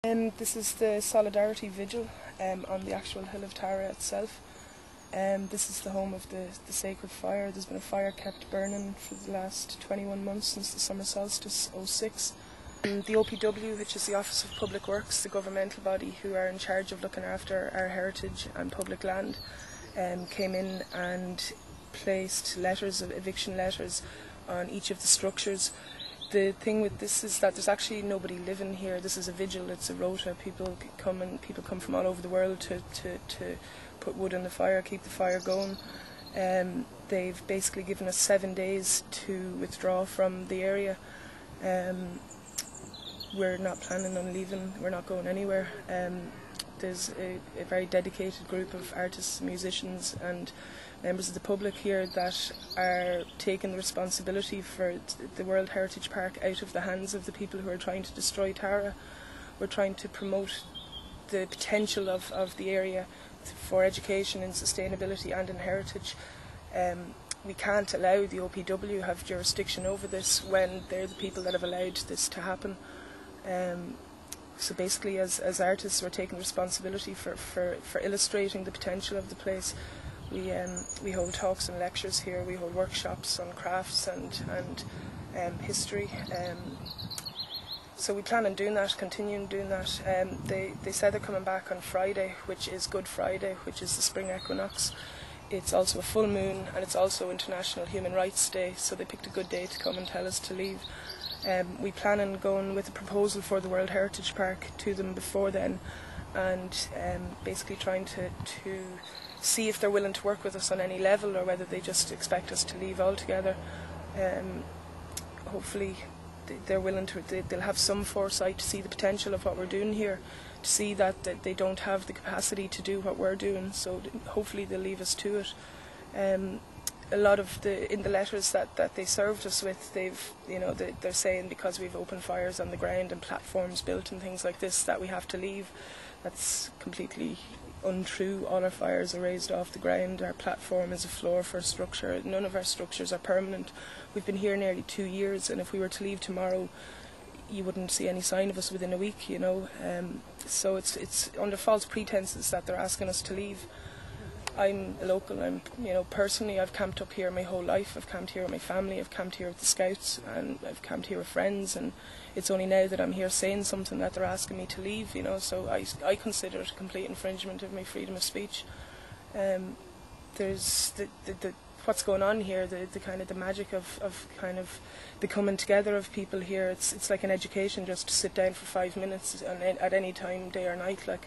This is the Solidarity Vigil on the actual hill of Tara itself. This is the home of the sacred fire. There's been a fire kept burning for the last 21 months since the summer solstice, '06. The OPW, which is the Office of Public Works, the governmental body who are in charge of looking after our heritage and public land, came in and placed eviction letters on each of the structures. The thing with this is that there's actually nobody living here. This is a vigil, it's a rota. People come from all over the world to put wood in the fire, keep the fire going. They've basically given us 7 days to withdraw from the area. We're not planning on leaving, we're not going anywhere. There's a very dedicated group of artists, musicians and members of the public here that are taking the responsibility for the World Heritage Park out of the hands of the people who are trying to destroy Tara. We're trying to promote the potential of the area for education and sustainability and in heritage. We can't allow the OPW to have jurisdiction over this when they're the people that have allowed this to happen. So basically, as artists, we're taking responsibility for illustrating the potential of the place. We hold talks and lectures here. We hold workshops on crafts and history. So we plan on doing that, continuing doing that. They said they're coming back on Friday, which is Good Friday, which is the spring equinox. It's also a full moon, and it's also International Human Rights Day. So they picked a good day to come and tell us to leave. We plan on going with a proposal for the World Heritage Park to them before then, and basically trying to see if they're willing to work with us on any level or whether they just expect us to leave altogether. Hopefully they're willing to, they'll have some foresight to see the potential of what we're doing here, to see that they don't have the capacity to do what we're doing, so hopefully they'll leave us to it. A lot of in the letters that they served us with, they're saying because we've open fires on the ground and platforms built and things like this that we have to leave. That's completely untrue. All our fires are raised off the ground. Our platform is a floor for a structure. None of our structures are permanent. We've been here nearly 2 years, and if we were to leave tomorrow, you wouldn't see any sign of us within a week, you know. So it's under false pretenses that they're asking us to leave. I'm a local. Personally, I've camped up here my whole life. I've camped here with my family. I've camped here with the Scouts, and I've camped here with friends. And it's only now that I'm here saying something that they're asking me to leave. You know, so I consider it a complete infringement of my freedom of speech. There's what's going on here. The kind of the magic of kind of the coming together of people here. It's like an education just to sit down for 5 minutes and at any time, day or night, like.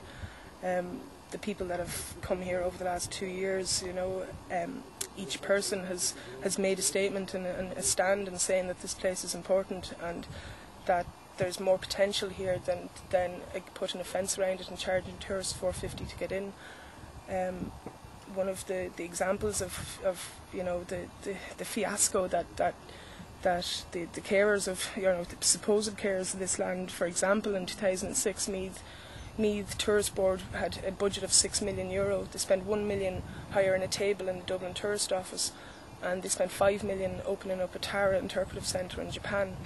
The people that have come here over the last 2 years, you know, each person has made a statement and a stand in saying that this place is important and that there's more potential here than putting a fence around it and charging tourists $4.50 to get in. One of the examples of you know the fiasco that the carers of, you know, the supposed carers of this land, for example, in 2006, Meath Tourist Board had a budget of €6 million. They spent €1 million hiring a table in the Dublin Tourist Office, and they spent €5 million opening up a Tara Interpretive Centre in Japan.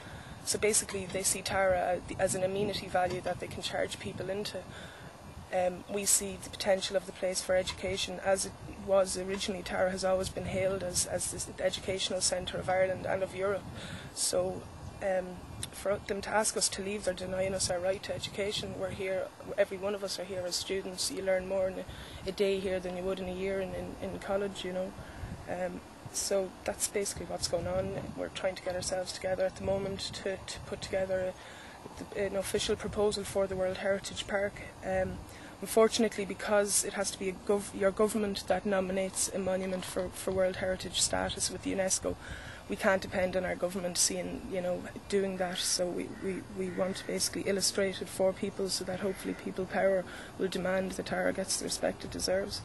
So basically they see Tara as an amenity value that they can charge people into. We see the potential of the place for education. As it was originally, Tara has always been hailed as the educational centre of Ireland and of Europe. So for them to ask us to leave, they're denying us our right to education. We're here, every one of us are here as students. You learn more in a day here than you would in a year in college, you know. So that's basically what's going on. We're trying to get ourselves together at the moment to put together an official proposal for the World Heritage Park. Unfortunately, because it has to be your government that nominates a monument for World Heritage status with UNESCO, we can't depend on our government doing that. So we want to basically illustrate it for people so that hopefully people power will demand that Tara gets the respect it deserves.